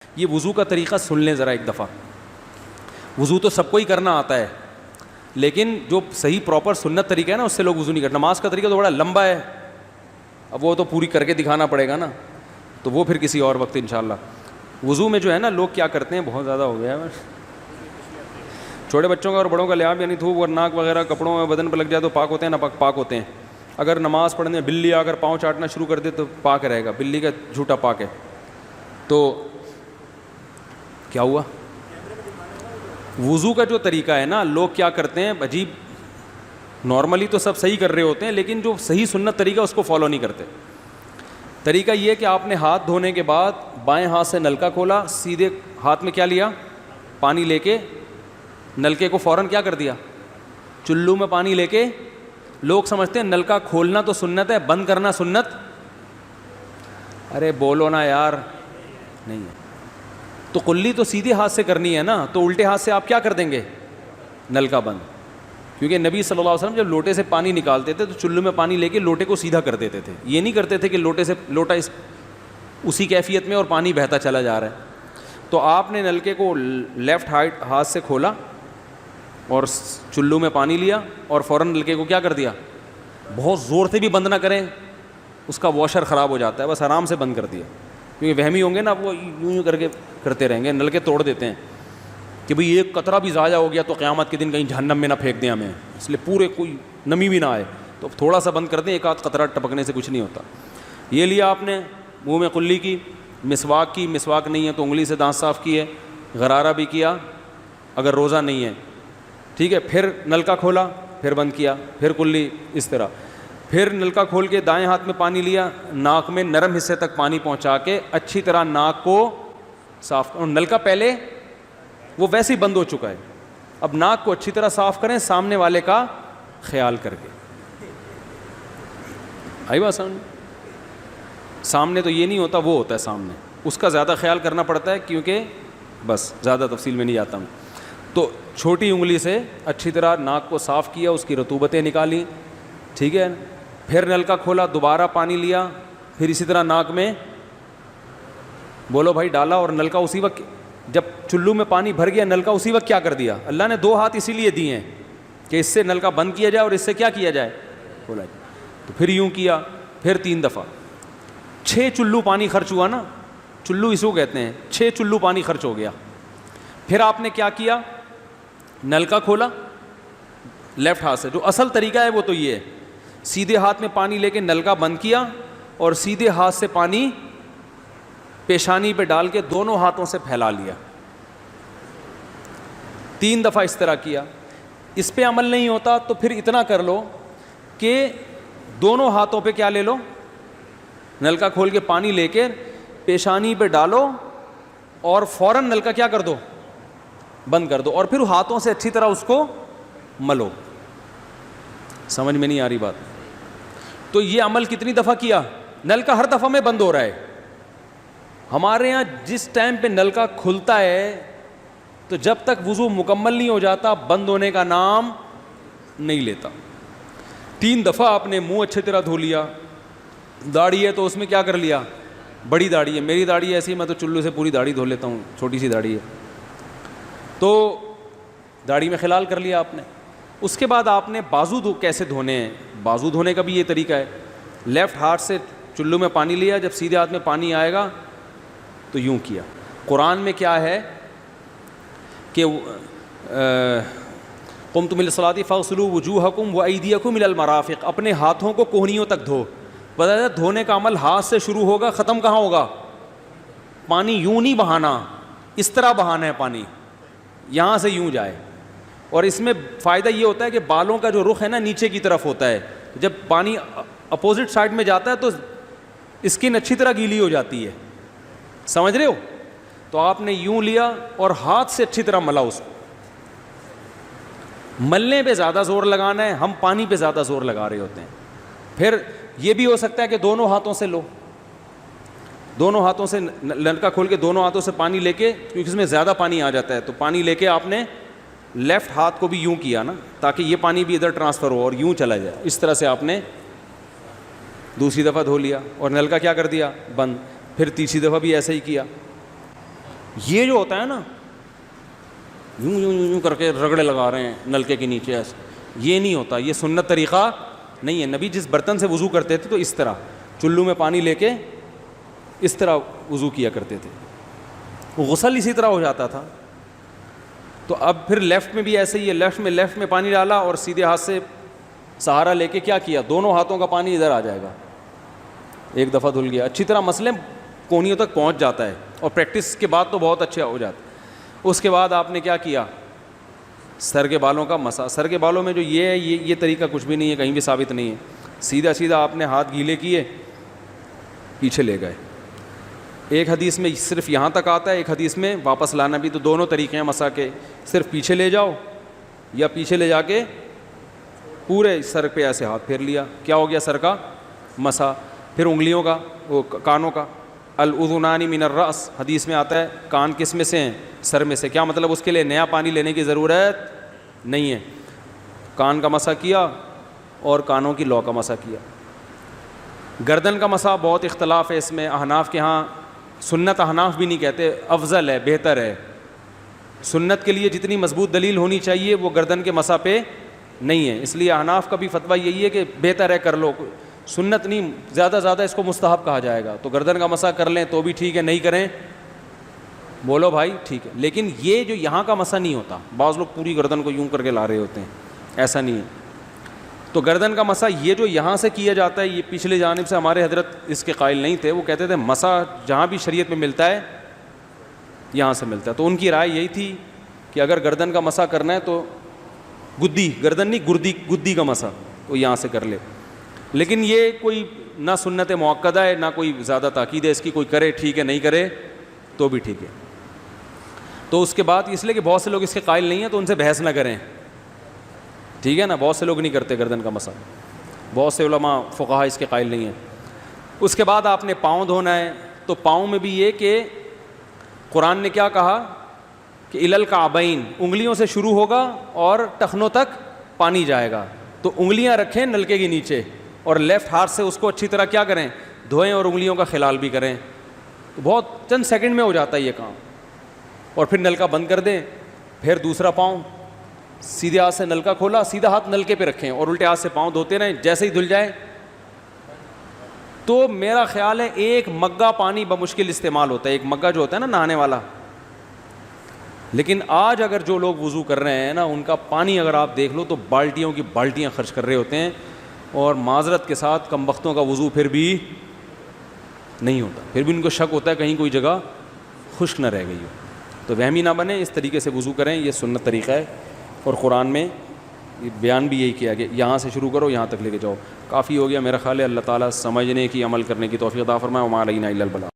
یہ وضو کا طریقہ سن لیں ذرا ایک دفعہ. وضو تو سب کو ہی کرنا آتا ہے, لیکن جو صحیح پراپر سنت طریقہ ہے نا اس سے لوگ وضو نہیں کرتے. نماز کا طریقہ تو بڑا لمبا ہے, اب وہ تو پوری کر کے دکھانا پڑے گا نا, تو وہ پھر کسی اور وقت انشاءاللہ. وضو میں جو ہے نا لوگ کیا کرتے ہیں, بہت زیادہ ہو گیا ہے, چھوٹے بچوں کا اور بڑوں کا لحاظ, یعنی تھوک اور ناک وغیرہ کپڑوں میں بدن پہ لگ جائے تو پاک ہوتے ہیں, نہ پاک ہوتے ہیں. اگر نماز پڑھنے بلی اگر پاؤں چاٹنا شروع کر دے تو پاک رہے گا, بلی کا جھوٹا پاک ہے. تو کیا ہوا, وضو کا جو طریقہ ہے نا لوگ کیا کرتے ہیں عجیب, نارملی تو سب صحیح کر رہے ہوتے ہیں لیکن جو صحیح سنت طریقہ اس کو فالو نہیں کرتے. طریقہ یہ کہ آپ نے ہاتھ دھونے کے بعد بائیں ہاتھ سے نلکا کھولا, سیدھے ہاتھ میں کیا لیا, پانی لے کے نلکے کو فوراً کیا کر دیا, چلو میں پانی لے کے. لوگ سمجھتے ہیں نلکا کھولنا تو سنت ہے, بند کرنا سنت. ارے بولو نا یار, نہیں ہے. تو کلی تو سیدھے ہاتھ سے کرنی ہے نا, تو الٹے ہاتھ سے آپ کیا کر دیں گے, نلکا بند. کیونکہ نبی صلی اللہ علیہ وسلم جب لوٹے سے پانی نکالتے تھے تو چلو میں پانی لے کے لوٹے کو سیدھا کر دیتے تھے. یہ نہیں کرتے تھے کہ لوٹے سے لوٹا اسی کیفیت میں اور پانی بہتا چلا جا رہا ہے. تو آپ نے نلکے کو لیفٹ ہاتھ سے کھولا اور چلو میں پانی لیا اور فوراً نلکے کو کیا کر دیا, بہت زور سے بھی بند نہ کریں, اس کا واشر خراب ہو جاتا ہے, بس آرام سے بند کر دیا. کیونکہ وہمی ہوں گے نا, وہ یوں کر کے کرتے رہیں گے, نلکے توڑ دیتے ہیں کہ بھئی ایک قطرہ بھی ضائع ہو گیا تو قیامت کے دن کہیں جہنم میں نہ پھینک دیں ہمیں, اس لیے پورے کوئی نمی بھی نہ آئے, تو تھوڑا سا بند کر دیں, ایک آدھ قطرہ ٹپکنے سے کچھ نہیں ہوتا. یہ لیا آپ نے, منہ میں کلی کی, مسواک کی, مسواک نہیں ہے تو انگلی سے دانت صاف کیے, غرارہ بھی کیا اگر روزہ نہیں ہے, ٹھیک ہے. پھر نلکا کھولا, پھر بند کیا, پھر کلی, اس طرح. پھر نلکا کھول کے دائیں ہاتھ میں پانی لیا, ناک میں نرم حصے تک پانی پہنچا کے اچھی طرح ناک کو صاف. اور نلکا پہلے وہ ویسے ہی بند ہو چکا ہے, اب ناک کو اچھی طرح صاف کریں سامنے والے کا خیال کر کے. آئی بات سامنے, سامنے تو یہ نہیں ہوتا, وہ ہوتا ہے سامنے, اس کا زیادہ خیال کرنا پڑتا ہے کیونکہ بس زیادہ تفصیل میں نہیں جاتا ہوں. تو چھوٹی انگلی سے اچھی طرح ناک کو صاف کیا, اس کی رطوبتیں نکالیں, ٹھیک ہے. پھر نلکا کھولا, دوبارہ پانی لیا, پھر اسی طرح ناک میں بولو بھائی ڈالا, اور نلکا اسی وقت جب چلو میں پانی بھر گیا نلکا اسی وقت کیا کر دیا. اللہ نے دو ہاتھ اسی لیے دیے ہیں کہ اس سے نلکا بند کیا جائے اور اس سے کیا کیا جائے, کھولا جائے. تو پھر یوں کیا, پھر 3 دفعہ, 6 چلو پانی خرچ ہوا نا, چلو اس کو کہتے ہیں, 6 چلو پانی خرچ ہو گیا. پھر آپ نے کیا کیا, نلکا کھولا لیفٹ ہاتھ سے, جو اصل طریقہ ہے وہ تو یہ ہے, سیدھے ہاتھ میں پانی لے کے نلکا بند کیا اور سیدھے ہاتھ سے پانی پیشانی پہ ڈال کے دونوں ہاتھوں سے پھیلا لیا. 3 دفعہ اس طرح کیا. اس پہ عمل نہیں ہوتا تو پھر اتنا کر لو کہ دونوں ہاتھوں پہ کیا لے لو, نلکا کھول کے پانی لے کے پیشانی پہ ڈالو اور فوراً نلکا کیا کر دو, بند کر دو, اور پھر ہاتھوں سے اچھی طرح اس کو ملو. سمجھ میں نہیں آ رہی بات. تو یہ عمل کتنی دفعہ کیا, نلکا ہر دفعہ میں بند ہو رہا ہے. ہمارے یہاں جس ٹائم پہ نلکا کھلتا ہے تو جب تک وضو مکمل نہیں ہو جاتا بند ہونے کا نام نہیں لیتا. 3 دفعہ آپ نے منہ اچھی طرح دھو لیا. داڑھی ہے تو اس میں کیا کر لیا, بڑی داڑھی ہے, میری داڑھی ایسی, میں تو چلو سے پوری داڑھی دھو لیتا ہوں, چھوٹی سی داڑھی ہے, تو داڑھی میں خلال کر لیا آپ نے. اس کے بعد آپ نے بازو کیسے دھونے ہیں, بازو دھونے کا بھی یہ طریقہ ہے. لیفٹ ہاتھ سے چلو میں پانی لیا, جب سیدھے ہاتھ میں پانی آئے گا تو یوں کیا. قرآن میں کیا ہے کہ قمتم الی الصلاۃ فاغسلوا وجوہکم وایدیکم الی المرافق, اپنے ہاتھوں کو کوہنیوں تک دھو. بتایا دھونے کا عمل ہاتھ سے شروع ہوگا, ختم کہاں ہوگا, پانی یوں نہیں بہانا, اس طرح بہانا ہے پانی, یہاں سے یوں جائے. اور اس میں فائدہ یہ ہوتا ہے کہ بالوں کا جو رخ ہے نا نیچے کی طرف ہوتا ہے, جب پانی اپوزٹ سائڈ میں جاتا ہے تو اسکن اچھی طرح گیلی ہو جاتی ہے, سمجھ رہے ہو. تو آپ نے یوں لیا اور ہاتھ سے اچھی طرح ملا. اس کو ملنے پہ زیادہ زور لگانا ہے, ہم پانی پہ زیادہ زور لگا رہے ہوتے ہیں. پھر یہ بھی ہو سکتا ہے کہ دونوں ہاتھوں سے لو, دونوں ہاتھوں سے نلکا کھول کے دونوں ہاتھوں سے پانی لے کے, کیونکہ اس میں زیادہ پانی آ جاتا ہے, تو پانی لے کے آپ نے لیفٹ ہاتھ کو بھی یوں کیا نا, تاکہ یہ پانی بھی ادھر ٹرانسفر ہو اور یوں چلا جائے. اس طرح سے آپ نے دوسری دفعہ دھو لیا اور نلکا کیا کر دیا, بند. پھر تیسری دفعہ بھی ایسا ہی کیا. یہ جو ہوتا ہے نا یوں یوں یوں کر کے رگڑے لگا رہے ہیں نلکے کے نیچے ایسے, یہ نہیں ہوتا, یہ سنت طریقہ نہیں ہے. نبی جس برتن سے وضو کرتے تھے تو اس طرح چلو میں پانی لے کے اس طرح وضو کیا کرتے تھے, غسل اسی طرح ہو جاتا تھا. تو اب پھر لیفٹ میں بھی ایسے ہی ہے, لیفٹ میں پانی ڈالا اور سیدھے ہاتھ سے سہارا لے کے کیا کیا, دونوں ہاتھوں کا پانی ادھر آ جائے گا, ایک دفعہ دھل گیا, اچھی طرح مسئلے کونیوں تک پہنچ جاتا ہے, اور پریکٹس کے بعد تو بہت اچھا ہو جاتا ہے. اس کے بعد آپ نے کیا کیا, سر کے بالوں کا مسا. سر کے بالوں میں جو یہ ہے یہ طریقہ کچھ بھی نہیں ہے, کہیں بھی ثابت نہیں ہے. سیدھا سیدھا آپ نے ہاتھ گیلے کیے, پیچھے لے گئے. ایک حدیث میں صرف یہاں تک آتا ہے, ایک حدیث میں واپس لانا بھی. تو دونوں طریقے ہیں مسا کے, صرف پیچھے لے جاؤ یا پیچھے لے جا کے پورے سر پہ ایسے ہاتھ پھیر لیا, کیا ہو گیا, سر کا مسا. پھر انگلیوں کا, وہ کانوں کا, الاذنان من الراس, حدیث میں آتا ہے کان کس میں سے ہیں, سر میں سے. کیا مطلب, اس کے لیے نیا پانی لینے کی ضرورت نہیں ہے. کان کا مسا کیا اور کانوں کی لو کا مسا کیا. گردن کا مسا بہت اختلاف ہے اس میں. احناف کے ہاں سنت, احناف بھی نہیں کہتے, افضل ہے, بہتر ہے. سنت کے لیے جتنی مضبوط دلیل ہونی چاہیے وہ گردن کے مسا پہ نہیں ہے, اس لیے احناف کا بھی فتویٰ یہی ہے کہ بہتر ہے, کر لو. سنت نہیں, زیادہ زیادہ اس کو مستحب کہا جائے گا. تو گردن کا مسا کر لیں تو بھی ٹھیک ہے, نہیں کریں بولو بھائی ٹھیک ہے. لیکن یہ جو یہاں کا مسا نہیں ہوتا, بعض لوگ پوری گردن کو یوں کر کے لا رہے ہوتے ہیں, ایسا نہیں ہے. تو گردن کا مسا یہ جو یہاں سے کیا جاتا ہے, یہ پچھلے جانب سے ہمارے حضرت اس کے قائل نہیں تھے. وہ کہتے تھے مسا جہاں بھی شریعت میں ملتا ہے یہاں سے ملتا ہے. تو ان کی رائے یہی تھی کہ اگر گردن کا مسا کرنا ہے تو گدی, گردن نہیں گدی کا مسا, وہ یہاں سے کر لے. لیکن یہ کوئی نہ سنت مؤکدہ ہے نہ کوئی زیادہ تاکید ہے اس کی, کوئی کرے ٹھیک ہے, نہیں کرے تو بھی ٹھیک ہے. تو اس کے بعد اس لیے کہ بہت سے لوگ اس کے قائل نہیں ہیں تو ان سے بحث نہ کریں, ٹھیک ہے نا. بہت سے لوگ نہیں کرتے گردن کا مسا, بہت سے علماء فقہا اس کے قائل نہیں ہیں. اس کے بعد آپ نے پاؤں دھونا ہے. تو پاؤں میں بھی یہ کہ قرآن نے کیا کہا کہ الی الکعبین, انگلیوں سے شروع ہوگا اور ٹخنوں تک پانی جائے گا. تو انگلیاں رکھیں نلکے کے نیچے اور لیفٹ ہاتھ سے اس کو اچھی طرح کیا کریں, دھوئیں, اور انگلیوں کا خلال بھی کریں. تو بہت چند سیکنڈ میں ہو جاتا ہے یہ کام. اور پھر نلکا بند کر دیں. پھر دوسرا پاؤں سیدھے ہاتھ سے نلکا کھولا, سیدھا ہاتھ نلکے پہ رکھیں اور الٹے ہاتھ سے پاؤں دھوتے رہیں, جیسے ہی دھل جائے. تو میرا خیال ہے ایک مگا پانی بمشکل استعمال ہوتا ہے, ایک مگا جو ہوتا ہے نا نہانے والا. لیکن آج اگر جو لوگ وضو کر رہے ہیں نا, ان کا پانی اگر آپ دیکھ لو تو بالٹیوں کی بالٹیاں خرچ کر رہے ہوتے ہیں, اور معذرت کے ساتھ کم بختوں کا وضو پھر بھی نہیں ہوتا. پھر بھی ان کو شک ہوتا ہے کہیں کوئی جگہ خشک نہ رہ گئی ہو. تو وہمی نہ بنے, اس طریقے سے وضو کریں, یہ سنت طریقہ ہے. اور قرآن میں بیان بھی یہی کیا کہ یہاں سے شروع کرو یہاں تک لے کے جاؤ. کافی ہو گیا میرا خیال ہے. اللہ تعالیٰ سمجھنے کی, عمل کرنے کی توفیق عطا فرمائے. وما علینا الا البلاغ.